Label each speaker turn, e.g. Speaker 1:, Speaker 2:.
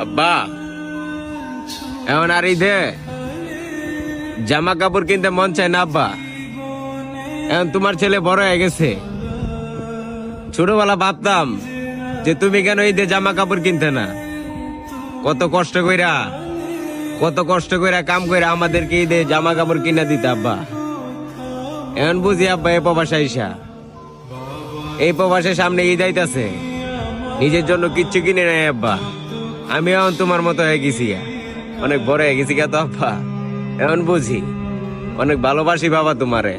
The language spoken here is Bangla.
Speaker 1: আব্বা, এখন আর ঈদে জামা কাপড় কিনতে মন চায় না আব্বা। এখন তোমার ছেলে বড় হয়ে গেছে। ছোটবেলা ভাবতাম যে তুমি কেন ঈদে জামা কাপড় কিনতে না। কত কষ্ট কইরা কাম কইরা আমাদেরকে ঈদে জামা কাপড় কিনা দিতে আব্বা। এখন বুঝি আব্বা এই প্রবাস আইসা, এই প্রবাসের সামনে ঈদ আইতাছে, নিজের জন্য কিচ্ছু কিনে নাই আব্বা। আমি এখন তোমার মতো হয়ে গেছি, অনেক বড় হয়ে গেছি তো আব্বা। এখন বুঝি অনেক ভালোবাসি বাবা তোমারে।